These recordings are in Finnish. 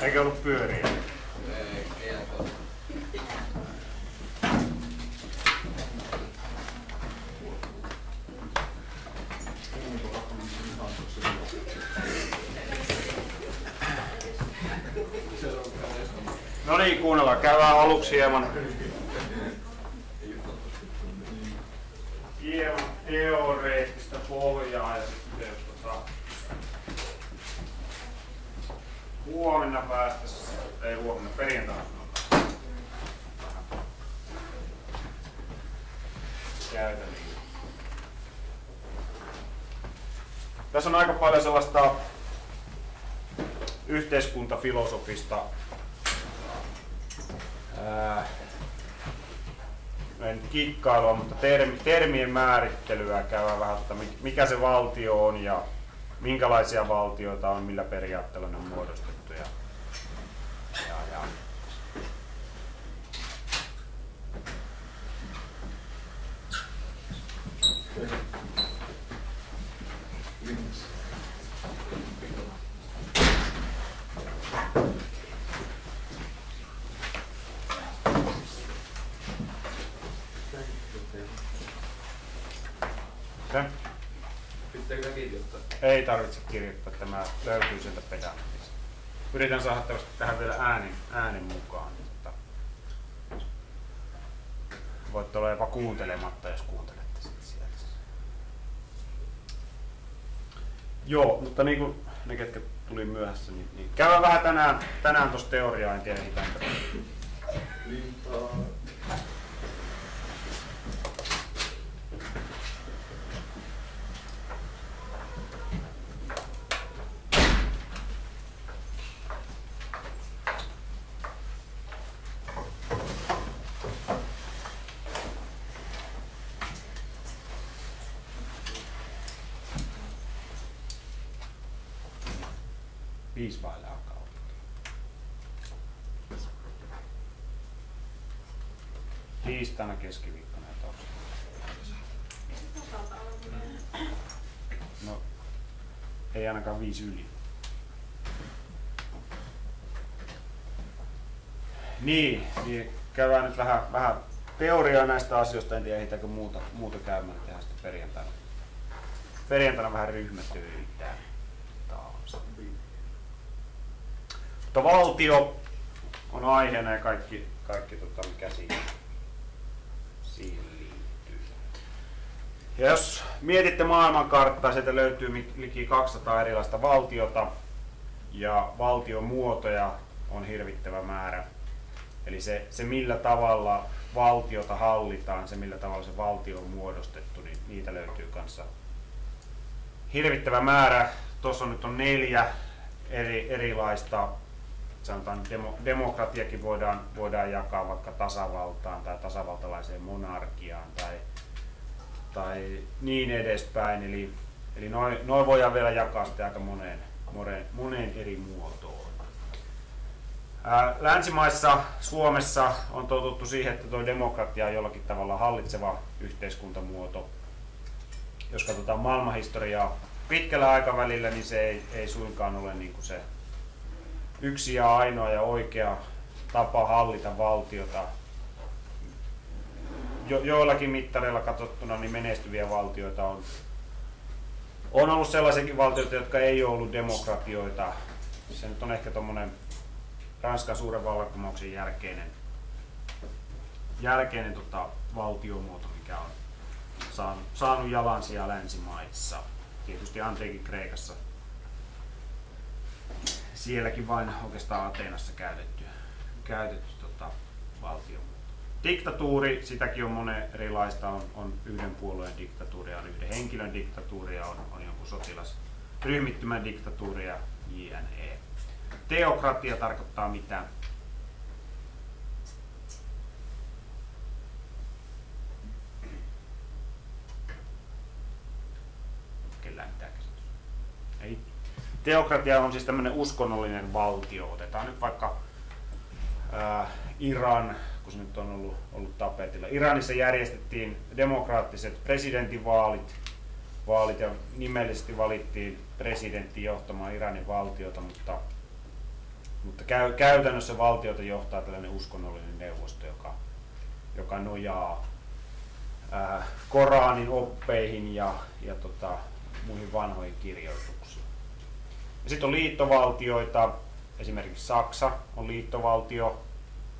Eikä ollut pyöriä? Ei ole. No niin, kuunnellaan. Käydään aluksi hieman teoreettista pohjaa ja sitten huomenna päästäisiin, ei huomenna, perjantaina käytännön. Tässä on aika paljon sellaista yhteiskuntafilosofista en kikkailua, mutta termien määrittelyä käydään vähän, mikä se valtio on ja minkälaisia valtioita on, millä periaatteella ne on muodostettu. Ja. Pitääkö kirjoittaa? Ei tarvitse kirjoittaa, tämä löytyy sieltä pedantista. Yritän saada tähän vielä äänen mukaan. Mutta voitte olla jopa kuuntelematta, jos kuuntelette sitten sieltä. Joo, mutta niin kuin ne, ketkä tuli myöhässä, niin käydään vähän tänään tuossa teoriaa, en tiedä hitäänkö. Viisi vaille alkaa. Tiistaina, keskiviikkona ja torstaina. No, ei ainakaan 5 yli. Niin käydään nyt vähän teoriaa näistä asioista, en tiedä ehditäänkö muuta käymään, tehdään sitten perjantaina. Perjantaina vähän ryhmätöitä taas. Mutta valtio on aiheena ja kaikki mikä siihen liittyy. Ja jos mietitte maailmankarttaa, sieltä löytyy liki 200 erilaista valtiota ja valtiomuotoja on hirvittävä määrä. Eli se millä tavalla valtiota hallitaan, se millä tavalla se valtio on muodostettu, niin niitä löytyy kanssa hirvittävä määrä. Tuossa nyt on 4 erilaista. Sanotaan, demokratiakin voidaan jakaa vaikka tasavaltaan tai tasavaltalaiseen monarkiaan tai niin edespäin. Eli noin voidaan vielä jakaa sitten aika moneen eri muotoon. Länsimaissa, Suomessa on totuttu siihen, että tuo demokratia on jollakin tavalla hallitseva yhteiskuntamuoto. Jos katsotaan maailmanhistoriaa pitkällä aikavälillä, niin se ei suinkaan ole niin kuin se yksi ja ainoa ja oikea tapa hallita valtiota. Joillakin mittareilla katsottuna niin menestyviä valtioita on ollut sellaisiakin valtioita, jotka ei ole ollut demokratioita. Se nyt on ehkä tuommoinen Ranskan suuren vallankumouksen jälkeinen valtiomuoto, mikä on saanut jalansijaa länsimaissa. Tietysti antiikin Kreikassa. Sielläkin vain oikeastaan Ateenassa käytetty valtiomuoto. Diktatuuri, sitäkin on monen erilaista, on yhden puolueen diktatuuria, on yhden henkilön diktatuuria, on jonkun sotilasryhmittymän diktatuuria, jne. Teokratia tarkoittaa mitä? Kellään mitään käsitystä. Ei. Teokratia on siis tämmöinen uskonnollinen valtio. Otetaan nyt vaikka Iran, kun se nyt on ollut tapetilla. Iranissa järjestettiin demokraattiset presidentinvaalit ja nimellisesti valittiin presidentti johtamaan Iranin valtiota, mutta Mutta käytännössä valtiota johtaa tällainen uskonnollinen neuvosto, joka nojaa Koranin oppeihin ja muihin vanhoihin kirjoituksiin. Sitten on liittovaltioita, esimerkiksi Saksa on liittovaltio,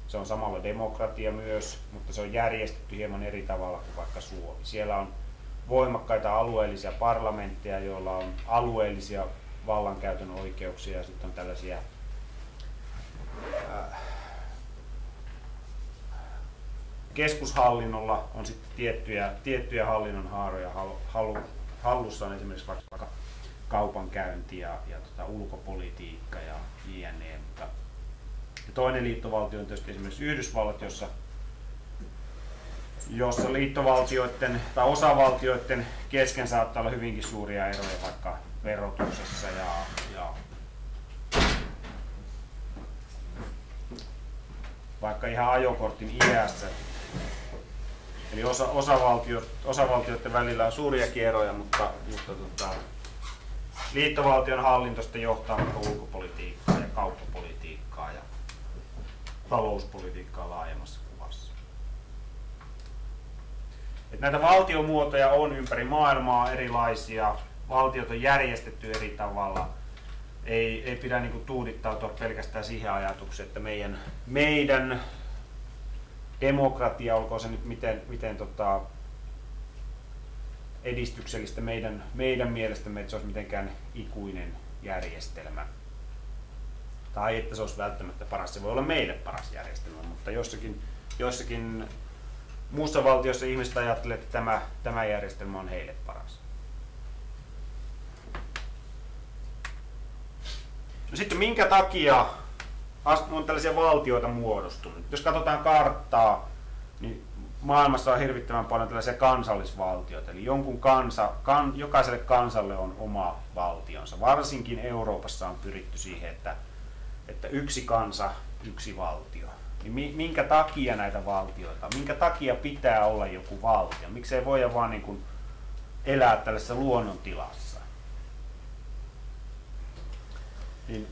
se on samalla demokratia myös, mutta se on järjestetty hieman eri tavalla kuin vaikka Suomi. Siellä on voimakkaita alueellisia parlamentteja, joilla on alueellisia vallankäytön oikeuksia, ja sitten on tällaisia keskushallinnolla on sitten tiettyjä hallinnon haaroja hallussaan, esimerkiksi vaikka kaupankäynti ja ulkopolitiikka ja jne. Mutta toinen liittovaltio on tietysti esimerkiksi Yhdysvallat, jossa liittovaltioiden tai osavaltioiden kesken saattaa olla hyvinkin suuria eroja vaikka verotuksessa ja vaikka ihan ajokortin iässä. Eli osavaltioiden välillä on suuriakin eroja, mutta liittovaltion hallinto sitten johtaa ulkopolitiikkaa ja kauppapolitiikkaa ja talouspolitiikkaa laajemmassa kuvassa. Näitä valtiomuotoja on ympäri maailmaa erilaisia, valtiot on järjestetty eri tavalla. Ei pidä niinku tuudittautua pelkästään siihen ajatukseen, että meidän demokratia, olkoon se nyt miten edistyksellistä meidän mielestämme, että se olisi mitenkään ikuinen järjestelmä. Tai että se olisi välttämättä paras. Se voi olla meille paras järjestelmä, mutta jossakin muussa valtiossa ihmiset ajattelee, että tämä järjestelmä on heille paras. No sitten minkä takia on tällaisia valtioita muodostunut? Jos katsotaan karttaa, niin maailmassa on hirvittävän paljon tällaisia kansallisvaltioita. Eli jokaiselle kansalle on oma valtionsa. Varsinkin Euroopassa on pyritty siihen, että yksi kansa, yksi valtio. Niin minkä takia näitä valtioita? Minkä takia pitää olla joku valtio? Miksei voida vaan niin kuin elää tällaisessa luonnontilassa? Niin,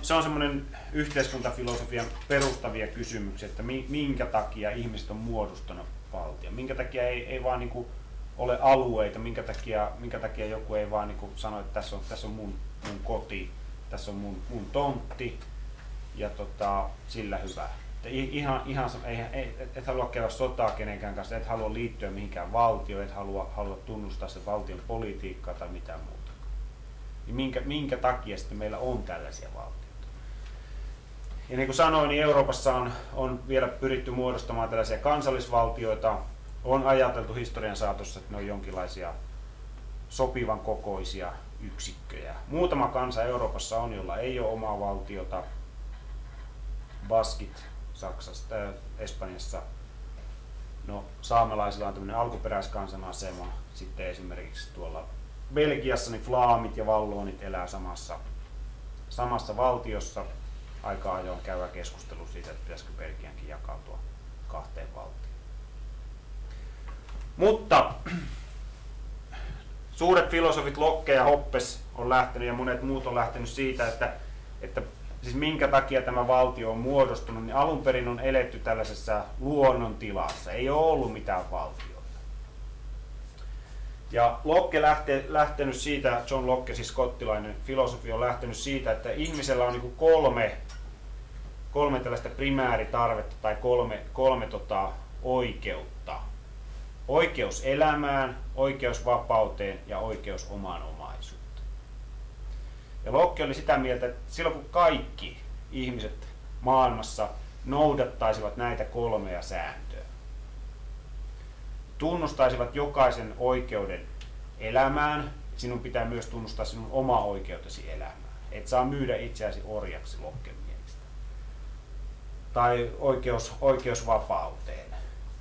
se on semmoinen yhteiskuntafilosofian perustavia kysymyksiä, että minkä takia ihmiset on muodostanut valtion. Minkä takia ei vaan niin kuin ole alueita, minkä takia joku ei vaan niin kuin sano, että tässä on mun koti, tässä on mun tontti ja sillä hyvä. Et halua käydä sotaa kenenkään kanssa, et halua liittyä mihinkään valtioon, et halua tunnustaa sen valtion politiikkaa tai mitään muuta. Niin minkä takia sitten meillä on tällaisia valtioita? Ja niin kuin sanoin, niin Euroopassa on vielä pyritty muodostamaan tällaisia kansallisvaltioita. On ajateltu historian saatossa, että ne on jonkinlaisia sopivan kokoisia yksikköjä. Muutama kansa Euroopassa on, jolla ei ole omaa valtiota. Baskit Saksassa, Espanjassa. No, saamelaisilla on tämmöinen alkuperäiskansan asema. Sitten esimerkiksi tuolla Belgiassa niin flaamit ja valloonit elää samassa valtiossa. Aika ajoin käydään keskustelu siitä, että pitäisikö Belgiankin jakautua kahteen valtioon. Mutta suuret filosofit Locke ja Hobbes on lähtenyt ja monet muut on lähtenyt siitä, että siis minkä takia tämä valtio on muodostunut, niin alun perin on eletty tällaisessa luonnontilassa. Ei ole ollut mitään valtiota. Ja Locke lähtenyt siitä, John Locke, siis skottilainen filosofi, on lähtenyt siitä, että ihmisellä on niin kolme tällaista primääritarvetta tai kolme oikeutta. Oikeus elämään, oikeus vapauteen ja oikeus omaan omaisuuteen. Ja Locke oli sitä mieltä, että silloin kun kaikki ihmiset maailmassa noudattaisivat näitä kolmea sääntöä, tunnustaisivat jokaisen oikeuden elämään, sinun pitää myös tunnustaa sinun oma oikeutesi elämään. Et saa myydä itseäsi orjaksi Locken mielestä. Tai oikeus vapauteen.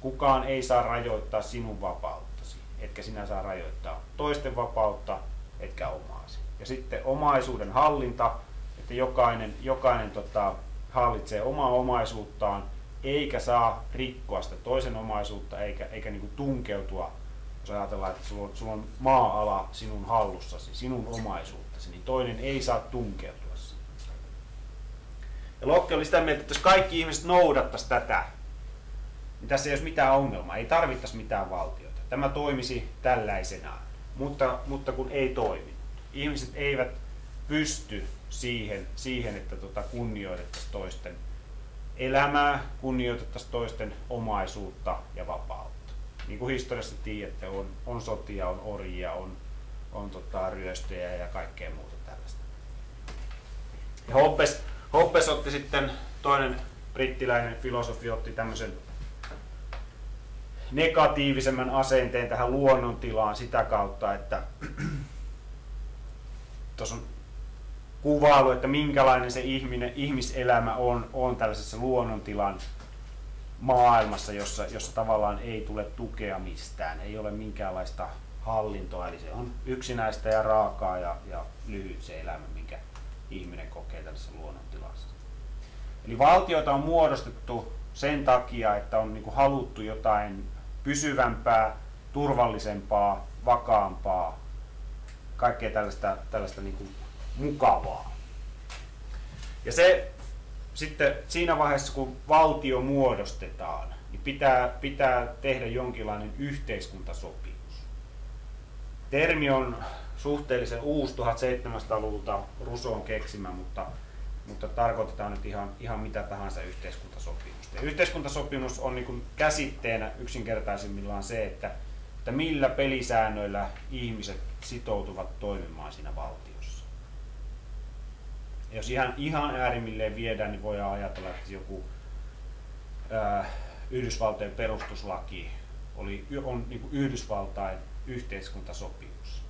Kukaan ei saa rajoittaa sinun vapauttasi, etkä sinä saa rajoittaa toisten vapautta, etkä omaasi. Ja sitten omaisuuden hallinta, että jokainen hallitsee omaa omaisuuttaan, eikä saa rikkoa sitä toisen omaisuutta, eikä niin kuin tunkeutua, jos ajatellaan, että sulla on maa-ala sinun hallussasi, sinun omaisuuttasi, niin toinen ei saa tunkeutua siihen. Ja Locke oli sitä mieltä, että jos kaikki ihmiset noudattaisi tätä, niin tässä ei olisi mitään ongelmaa, ei tarvittaisi mitään valtiota. Tämä toimisi tällaisenaan, mutta kun ei toimi. Ihmiset eivät pysty siihen että kunnioitettaisiin toisten elämää, kunnioitettaisiin toisten omaisuutta ja vapautta. Niin kuin historiassa tiedätte, on sotia, on orjia, on ryöstöjä ja kaikkea muuta tällaista. Ja Hobbes otti sitten, toinen brittiläinen filosofi otti tämmöisen negatiivisemman asenteen tähän luonnontilaan sitä kautta, että tuossa on kuvailu, että minkälainen se ihmiselämä on tällaisessa luonnontilan maailmassa, jossa tavallaan ei tule tukea mistään, ei ole minkäänlaista hallintoa, eli se on yksinäistä ja raakaa ja lyhyt se elämä, minkä ihminen kokee tällaisessa luonnontilassa. Eli valtioita on muodostettu sen takia, että on niinku haluttu jotain pysyvämpää, turvallisempaa, vakaampaa, kaikkea tällaista niinku mukavaa. Ja se sitten siinä vaiheessa, kun valtio muodostetaan, niin pitää tehdä jonkinlainen yhteiskuntasopimus. Termi on suhteellisen uusi 1700-luvulta Rousseaun keksimä, mutta tarkoitetaan nyt ihan mitä tahansa yhteiskuntasopimusta. Ja yhteiskuntasopimus on niin kuin käsitteenä yksinkertaisimmillaan se, että millä pelisäännöillä ihmiset sitoutuvat toimimaan siinä valtiossa. Ja jos ihan äärimmilleen viedään, niin voidaan ajatella, että joku Yhdysvaltojen perustuslaki on niin kuin Yhdysvaltain yhteiskuntasopimus.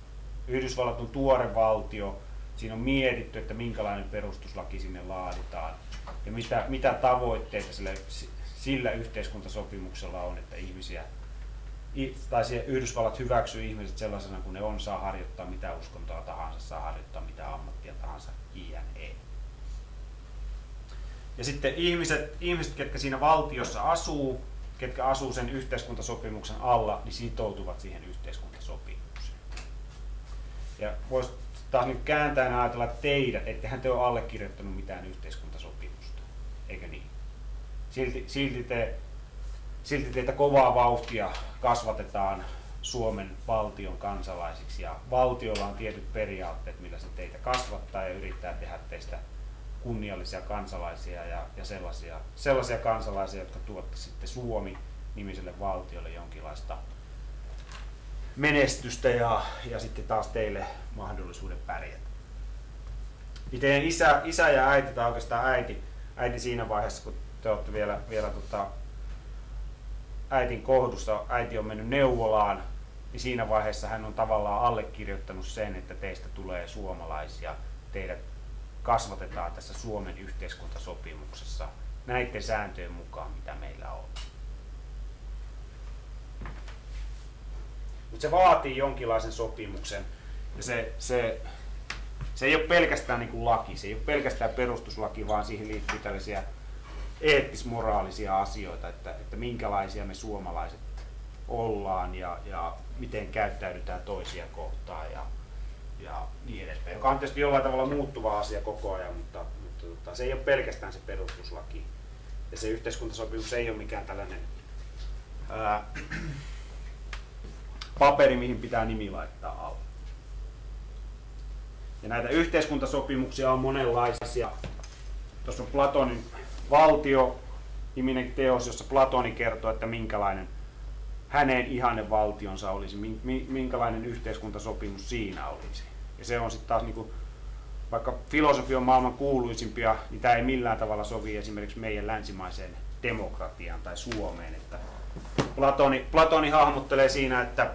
Yhdysvallat on tuore valtio, siinä on mietitty, että minkälainen perustuslaki sinne laaditaan ja mitä tavoitteita sillä yhteiskuntasopimuksella on, että Yhdysvallat hyväksyy ihmiset sellaisena kuin ne on, saa harjoittaa mitä uskontoa tahansa, saa harjoittaa mitä ammattia tahansa, jne. Ja sitten ihmiset, ketkä siinä valtiossa asuu, ketkä asuu sen yhteiskuntasopimuksen alla, niin sitoutuvat siihen yhteiskuntasopimukseen. Ja voisi taas nyt kääntäen ajatella, että ettehän te ole allekirjoittanut mitään yhteiskuntasopimusta, eikö niin? Silti teitä kovaa vauhtia kasvatetaan Suomen valtion kansalaisiksi, ja valtiolla on tietyt periaatteet, millä se teitä kasvattaa ja yrittää tehdä teistä kunniallisia kansalaisia ja sellaisia kansalaisia, jotka tuotte sitten Suomi-nimiselle valtiolle jonkinlaista menestystä ja sitten taas teille mahdollisuuden pärjätä. Teidän isä ja äiti, tai oikeastaan äiti siinä vaiheessa, kun te olette vielä äitin kohdussa, äiti on mennyt neuvolaan, niin siinä vaiheessa hän on tavallaan allekirjoittanut sen, että teistä tulee suomalaisia, teidät kasvatetaan tässä Suomen yhteiskuntasopimuksessa näiden sääntöjen mukaan, mitä meillä on. Mutta se vaatii jonkinlaisen sopimuksen, ja se ei ole pelkästään niin kuin laki, se ei ole pelkästään perustuslaki, vaan siihen liittyy tällaisia eettis-moraalisia asioita, että minkälaisia me suomalaiset ollaan ja miten käyttäydytään toisia kohtaan ja niin edespäin. Joka on tietysti jollain tavalla muuttuva asia koko ajan, mutta se ei ole pelkästään se perustuslaki. Ja se yhteiskuntasopimus ei ole mikään tällainen paperi, mihin pitää nimi laittaa alle. Ja näitä yhteiskuntasopimuksia on monenlaisia. Tuossa on Platonin Valtio-niminen teos, jossa Platoni kertoo, että minkälainen hänen ihanne valtionsa olisi, minkälainen yhteiskuntasopimus siinä olisi. Ja se on sitten taas, niin kuin, vaikka filosofia on maailman kuuluisimpia, niin tämä ei millään tavalla sovi esimerkiksi meidän länsimaiseen demokratiaan tai Suomeen. Että Platoni hahmottelee siinä, että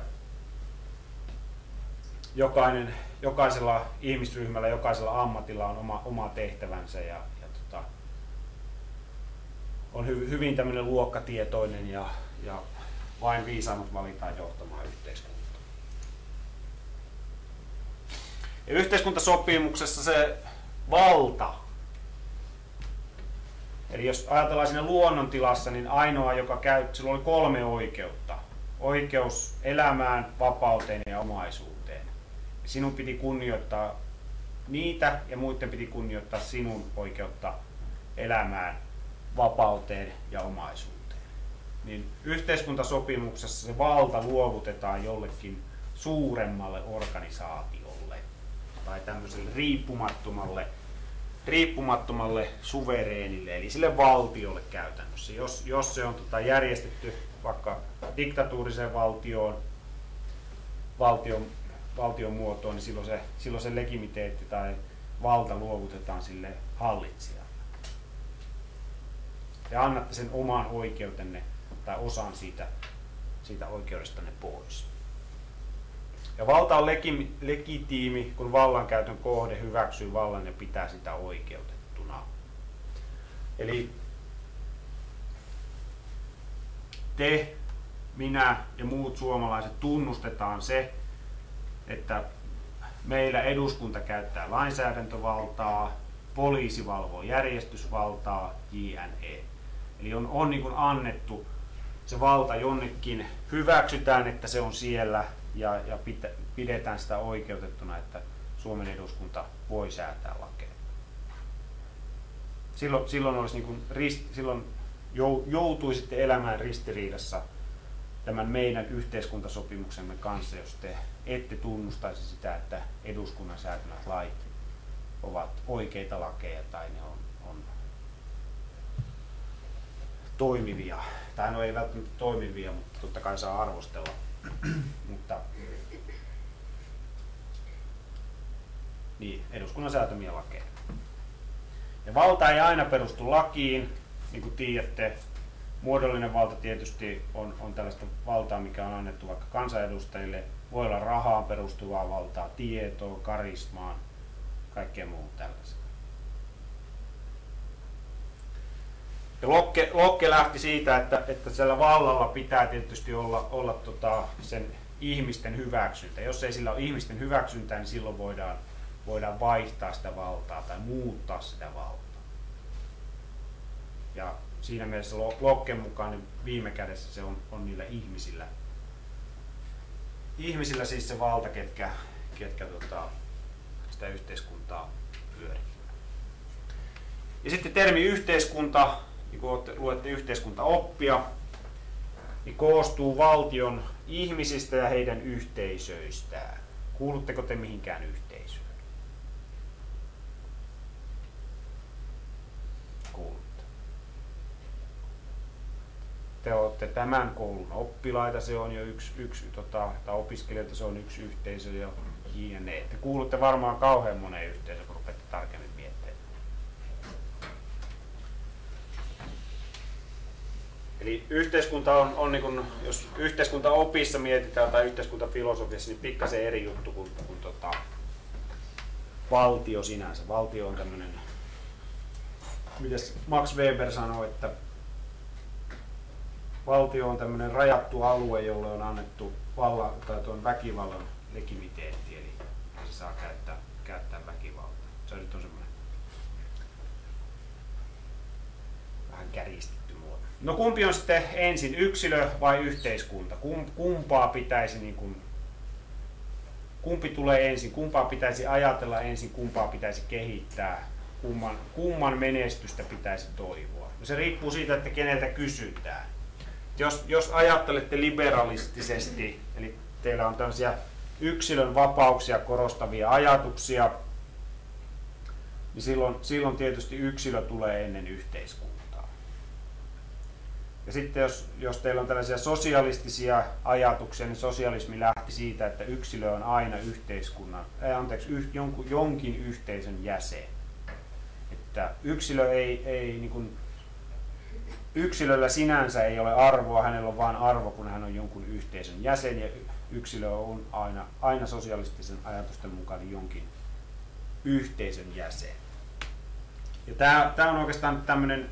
jokaisella ihmisryhmällä, jokaisella ammatilla on oma tehtävänsä ja on hyvin tämmöinen luokkatietoinen ja vain viisaammat valitaan johtamaan yhteiskuntaa. Ja yhteiskuntasopimuksessa se valta, eli jos ajatellaan siinä luonnontilassa, niin ainoa, joka sillä oli 3 oikeutta. Oikeus elämään, vapauteen ja omaisuuteen. Sinun piti kunnioittaa niitä ja muiden piti kunnioittaa sinun oikeutta elämään, vapauteen ja omaisuuteen. Niin yhteiskuntasopimuksessa se valta luovutetaan jollekin suuremmalle organisaatiolle tai tämmöiselle riippumattomalle suvereenille, eli sille valtiolle käytännössä. Jos se on järjestetty vaikka diktatuuriseen valtion muotoon, niin silloin se legitimiteetti tai valta luovutetaan sille hallitsijalle. Te annatte sen oman oikeutenne tai osan siitä oikeudestanne pois. Ja valta on legitiimi, kun vallankäytön kohde hyväksyy vallan ja pitää sitä oikeutettuna. Eli te, minä ja muut suomalaiset tunnustetaan se, että meillä eduskunta käyttää lainsäädäntövaltaa, poliisi valvoo järjestysvaltaa, jne. Eli on niin kuin annettu se valta jonnekin, hyväksytään, että se on siellä ja pidetään sitä oikeutettuna, että Suomen eduskunta voi säätää lakeja. Silloin olisi niin kuin silloin joutuisitte elämään ristiriidassa tämän meidän yhteiskuntasopimuksemme kanssa, jos te ette tunnustaisi sitä, että eduskunnan säätämät lait ovat oikeita lakeja tai ne on toimivia. Tai no ei välttämättä toimivia, mutta totta kai saa arvostella. Mutta niin, eduskunnan säätämiä lakeja. Ja valta ei aina perustu lakiin, niin kuin tiedätte. Muodollinen valta tietysti on tällaista valtaa, mikä on annettu vaikka kansanedustajille. Voi olla rahaan perustuvaa valtaa, tietoon, karismaan, kaikkea muuta tällaista. Ja Locke lähti siitä, että sillä vallalla pitää tietysti olla sen ihmisten hyväksyntä. Jos ei sillä ole ihmisten hyväksyntää, niin silloin voidaan vaihtaa sitä valtaa tai muuttaa sitä valtaa. Ja siinä mielessä Locken mukaan niin viime kädessä se on niillä ihmisillä. Ihmisillä siis se valta, ketkä sitä yhteiskuntaa pyörittää. Ja sitten termi yhteiskunta, niin kun luette yhteiskuntaoppia, niin koostuu valtion ihmisistä ja heidän yhteisöistään. Kuulutteko te mihinkään yhteisöön? Kuulutte. Te olette tämän koulun oppilaita, se on jo yksi tai opiskelijoita, se on yksi yhteisö ja jne. Te kuulutte varmaan kauhean moneen yhteisöön, kun rupeatte tarkemmin miettimään. Eli yhteiskunta on niin kuin, jos yhteiskuntaopissa mietitään tai yhteiskuntafilosofiassa, niin pikkasen eri juttu kuin valtio sinänsä. Valtio on tämmöinen, mitäs Max Weber sanoi, että valtio on tämmöinen rajattu alue, jolle on annettu tuon väkivallan legitimiteetti, eli se saa käyttää väkivaltaa. Se nyt on semmoinen vähän kärjistetty muoto. No kumpi on sitten ensin, yksilö vai yhteiskunta? Kumpaa pitäisi niin kuin, kumpi tulee ensin, kumpaa pitäisi ajatella ensin, kumpaa pitäisi kehittää, kumman menestystä pitäisi toivoa? No se riippuu siitä, että keneltä kysytään. Jos ajattelette liberalistisesti, eli teillä on tällaisia yksilön vapauksia korostavia ajatuksia, niin silloin tietysti yksilö tulee ennen yhteiskuntaa. Ja sitten jos teillä on tällaisia sosialistisia ajatuksia, niin sosialismi lähti siitä, että yksilö on aina jonkin yhteisön jäsen. Että yksilö ei niin kuin, yksilöllä sinänsä ei ole arvoa, hänellä on vain arvo, kun hän on jonkun yhteisön jäsen, ja yksilö on aina sosialistisen ajatusten mukaan jonkin yhteisön jäsen. Ja tämä on oikeastaan tämmöinen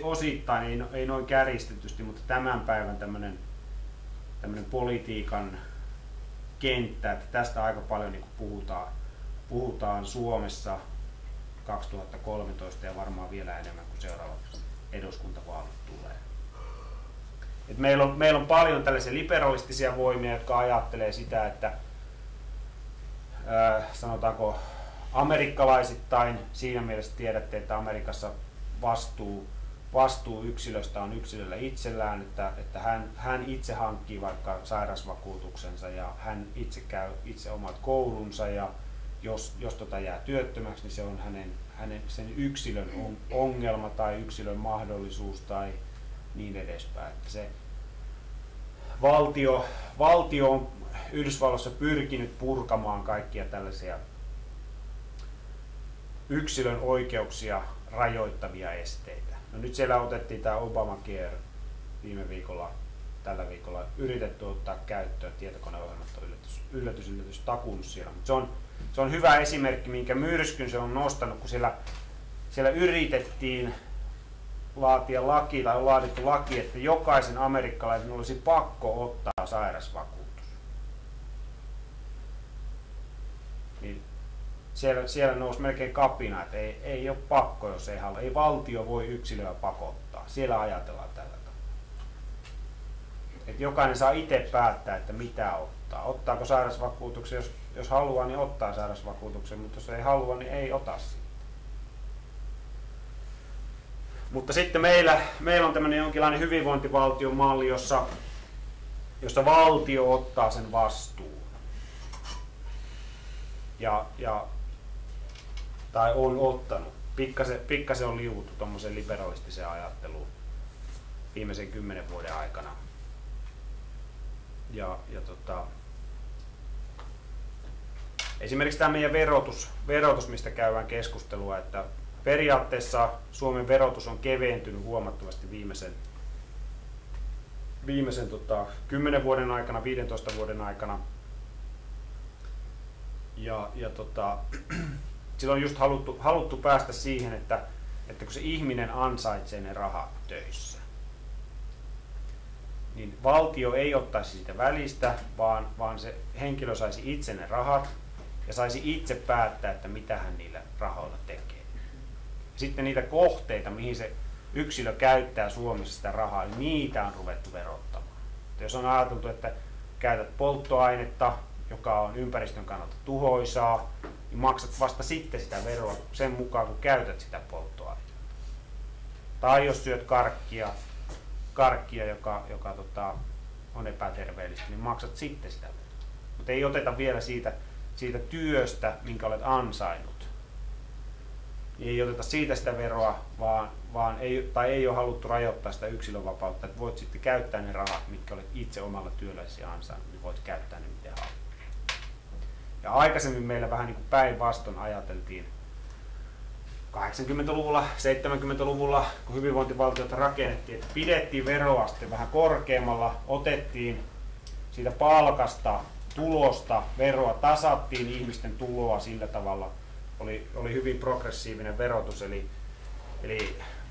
osittain, ei noin kärjistetysti, mutta tämän päivän tämmöinen politiikan kenttä, että tästä aika paljon niin kuin puhutaan Suomessa 2013 ja varmaan vielä enemmän kuin seuraavat eduskuntavaalit tulee. Et meillä on paljon tällaisia liberalistisia voimia, jotka ajattelee sitä, että sanotaanko amerikkalaisittain, siinä mielessä tiedätte, että Amerikassa vastuu yksilöstä on yksilöllä itsellään, että hän itse hankkii vaikka sairausvakuutuksensa ja hän itse käy itse omat koulunsa ja jos jää työttömäksi, niin se on hänen sen yksilön ongelma tai yksilön mahdollisuus tai niin edespäin. Että se valtio on Yhdysvalloissa pyrkinyt purkamaan kaikkia tällaisia yksilön oikeuksia rajoittavia esteitä. No nyt siellä otettiin tämä Obamacare viime viikolla, tällä viikolla yritetty ottaa käyttöön, tietokoneohjelmat on yllätys takunnut siellä. Mutta se on hyvä esimerkki, minkä myrskyn se on nostanut, kun siellä yritettiin laatia laki tai on laadittu laki, että jokaisen amerikkalaisen olisi pakko ottaa sairausvakuutus. Niin siellä nousi melkein kapina, että ei ole pakko, jos ei halua. Ei valtio voi yksilöä pakottaa. Siellä ajatellaan tällä tavalla. Että jokainen saa itse päättää, että mitä ottaa. Ottaako sairausvakuutuksen, jos haluaa, niin ottaa sairausvakuutuksen, mutta jos ei halua, niin ei ota sitä. Mutta sitten meillä on tämmöinen jonkinlainen hyvinvointivaltion malli, jossa valtio ottaa sen vastuun. Tai on ottanut. Pikkasen on liuuttu tuommoiseen liberalistiseen ajatteluun viimeisen 10 vuoden aikana. Esimerkiksi tämä meidän verotus, mistä käydään keskustelua, että periaatteessa Suomen verotus on keventynyt huomattavasti viimeisen 10 vuoden aikana, 15 vuoden aikana. Silloin on just haluttu päästä siihen, että kun se ihminen ansaitsee ne rahat töissä, niin valtio ei ottaisi siitä välistä, vaan se henkilö saisi itse ne rahat ja saisi itse päättää, että mitä hän niillä rahoilla tekee. Sitten niitä kohteita, mihin se yksilö käyttää Suomessa sitä rahaa, niin niitä on ruvettu verottamaan. Jos on ajateltu, että käytät polttoainetta, joka on ympäristön kannalta tuhoisaa, niin maksat vasta sitten sitä veroa sen mukaan, kun käytät sitä polttoainetta. Tai jos syöt karkkia joka on epäterveellistä, niin maksat sitten sitä veroa. Mutta ei oteta vielä siitä työstä, minkä olet ansainnut. Ei oteta siitä sitä veroa, vaan ei ole haluttu rajoittaa sitä yksilönvapautta, että voit sitten käyttää ne rahat, mitkä olet itse omalla työlläsi ansainnut, niin voit käyttää ne miten haluat. Ja aikaisemmin meillä vähän niin kuin päinvastoin ajateltiin 80-luvulla, 70-luvulla, kun hyvinvointivaltiota rakennettiin, että pidettiin veroaste vähän korkeammalla, otettiin siitä palkasta, tulosta veroa, tasattiin ihmisten tuloa sillä tavalla, oli hyvin progressiivinen verotus, eli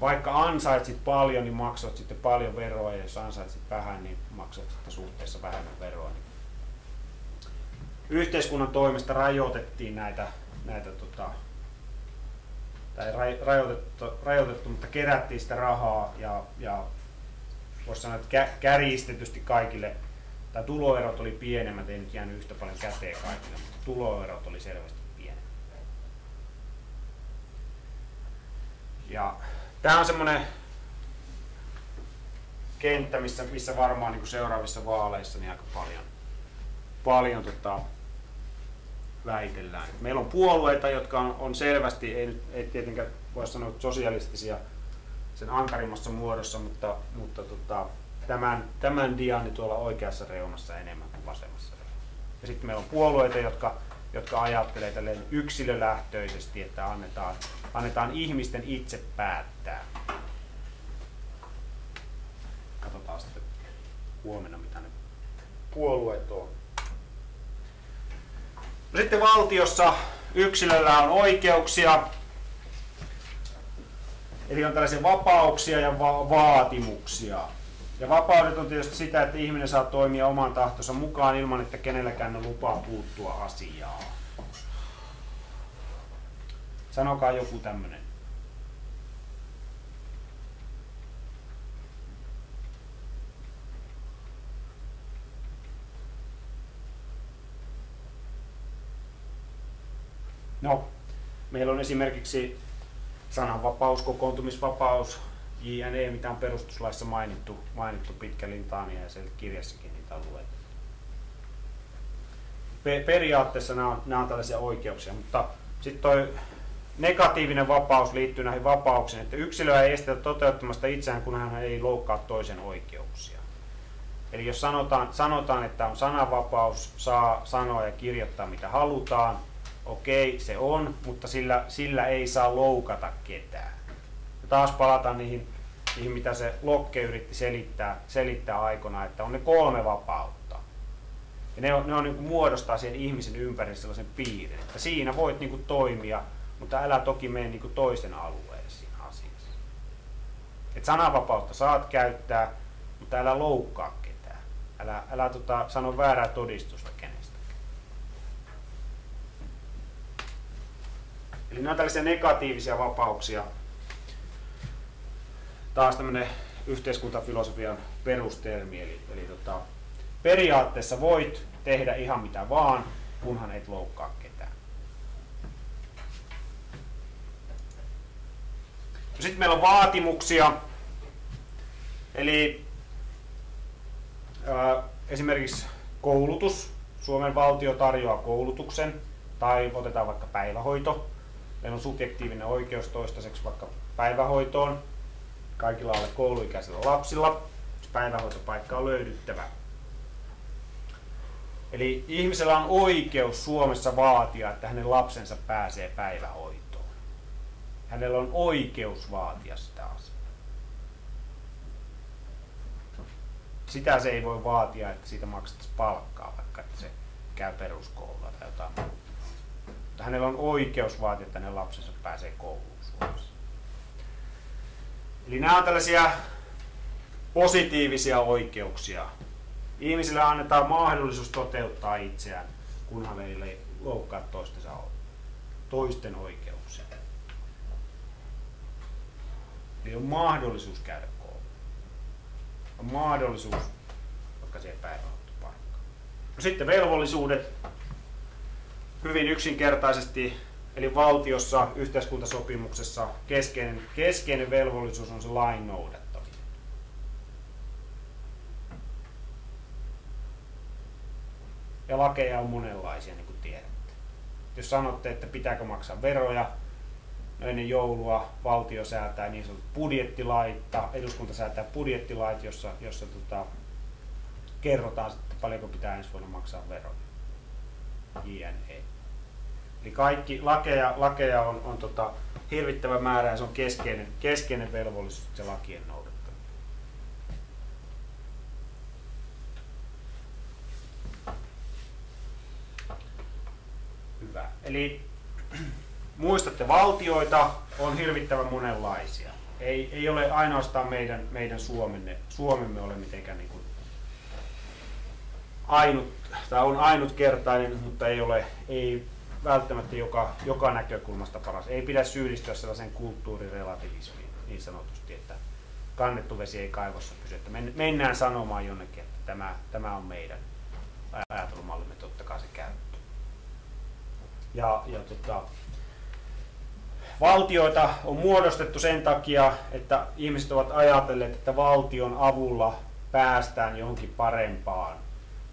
vaikka ansaitsit paljon, niin maksat sitten paljon veroa, ja jos ansaitsit vähän, niin maksat sitten suhteessa vähemmän veroa. Yhteiskunnan toimesta rajoitettiin rajoitettu, mutta kerättiin sitä rahaa ja voisi sanoa, että kärjistetysti kaikille, tai tuloerot oli pienemmät, ei nyt jäänyt yhtä paljon käteen kaikille, mutta tuloerot oli selvästi pienemmät. Ja tämä on semmoinen kenttä, missä varmaan niin kuin seuraavissa vaaleissa niin aika paljon väitellään. Meillä on puolueita, jotka on selvästi, ei tietenkään voi sanoa sosialistisia sen ankarimmassa muodossa, mutta tämän diani niin tuolla oikeassa reunassa enemmän kuin vasemmassa reunassa. Ja sitten meillä on puolueita, jotka ajattelee tälleen yksilölähtöisesti, että annetaan ihmisten itse päättää. Katsotaan sitten huomenna, mitä ne puolueet on. Sitten valtiossa yksilöllä on oikeuksia, eli on tällaisia vapauksia ja vaatimuksia. Ja vapaudet on tietysti sitä, että ihminen saa toimia oman tahtonsa mukaan ilman, että kenelläkään on lupaa puuttua asiaan. Sanokaa joku tämmöinen. No, meillä on esimerkiksi sananvapaus, kokoontumisvapaus, JNE, mitä on perustuslaissa mainittu pitkä lintaania ja sieltä kirjassakin niitä on luettu. Periaatteessa nämä on tällaisia oikeuksia, mutta sitten toi negatiivinen vapaus liittyy näihin vapauksiin, että yksilöä ei estetä toteuttamasta itseään, kun hän ei loukkaa toisen oikeuksia. Eli jos sanotaan, että on sananvapaus, saa sanoa ja kirjoittaa mitä halutaan, okei, se on, mutta sillä ei saa loukata ketään. Ja taas palataan niihin mitä se Locke yritti selittää aikoinaan, että on ne 3 vapautta. Ja ne on niin kuin muodostaa siihen ihmisen ympärille sellaisen piirin, että siinä voit niin kuin toimia, mutta älä toki mene niin kuin toisen alueelle siinä asiassa. Et sananvapautta saat käyttää, mutta älä loukkaa ketään. Älä sano väärää todistusta kenestäkään. Eli nämä on tällaisia negatiivisia vapauksia. Taas tämmöinen yhteiskuntafilosofian perustermi. Eli periaatteessa voit tehdä ihan mitä vaan, kunhan et loukkaa ketään. Sitten meillä on vaatimuksia. Eli esimerkiksi koulutus. Suomen valtio tarjoaa koulutuksen, tai otetaan vaikka päivähoito. Meillä on subjektiivinen oikeus toistaiseksi vaikka päivähoitoon. Kaikilla alle kouluikäisillä lapsilla päivähoitopaikka on löydyttävä. Eli ihmisellä on oikeus Suomessa vaatia, että hänen lapsensa pääsee päivähoitoon. Hänellä on oikeus vaatia sitä asiaa. Sitä se ei voi vaatia, että siitä maksettaisiin palkkaa, vaikka että se käy peruskoulua tai jotain muuta. Mutta hänellä on oikeus vaatia, että hänen lapsensa pääsee kouluun Suomessa. Eli nämä on tällaisia positiivisia oikeuksia. Ihmisille annetaan mahdollisuus toteuttaa itseään, kunhan ei loukkaa toisten oikeuksia. Eli on mahdollisuus käydä kouluun. On mahdollisuus vaikka siihen päivähoitopaikkaan. No sitten velvollisuudet. Hyvin yksinkertaisesti, eli valtiossa, yhteiskuntasopimuksessa keskeinen velvollisuus on se lain noudattaminen. Ja lakeja on monenlaisia, niin kuin tiedätte. Jos sanotte, että pitääkö maksaa veroja, ennen joulua valtio säätää niin sanotut budjettilait, eduskunta säätää budjettilait, jossa kerrotaan, että paljonko pitää ensi vuonna maksaa veroja. JNE. Eli kaikki lakeja on hirvittävä määrä ja se on keskeinen velvollisuus se lakien noudattaminen. Hyvä. Eli muistatte, valtioita on hirvittävän monenlaisia. Ei ole ainoastaan meidän Suomemme ole mitenkään niin kuin on ainutkertainen, mutta ei välttämättä joka näkökulmasta paras. Ei pidä syyllistyä sellaisen kulttuurirelativismiin niin sanotusti, että kannettu vesi ei kaivossa pysy. Että mennään sanomaan jonnekin, että tämä on meidän ajatelmallimme, totta kai se käyttö. Valtioita on muodostettu sen takia, että ihmiset ovat ajatelleet, että valtion avulla päästään johonkin parempaan.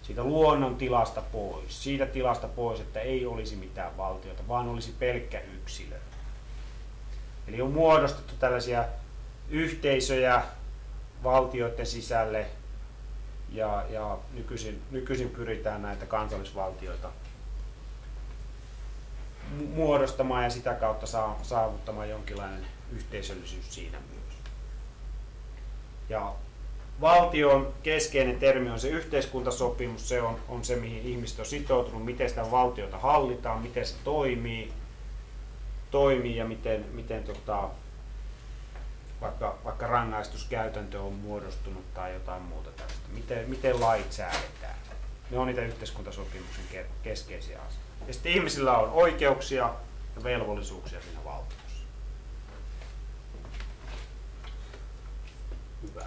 Siitä luonnon tilasta pois. Siitä tilasta pois, että ei olisi mitään valtiota, vaan olisi pelkkä yksilö. Eli on muodostettu tällaisia yhteisöjä valtioiden sisälle ja nykyisin pyritään näitä kansallisvaltioita muodostamaan ja sitä kautta saavuttamaan jonkinlainen yhteisöllisyys siinä myös. Ja valtion keskeinen termi on se yhteiskuntasopimus, se on se, mihin ihmiset on sitoutunut, miten sitä valtiota hallitaan, miten se toimii ja miten vaikka rangaistuskäytäntö on muodostunut tai jotain muuta tällaista. Miten lait säädetään. Ne on niitä yhteiskuntasopimuksen keskeisiä asioita. Ja sitten ihmisillä on oikeuksia ja velvollisuuksia siinä valtiossa. Hyvä.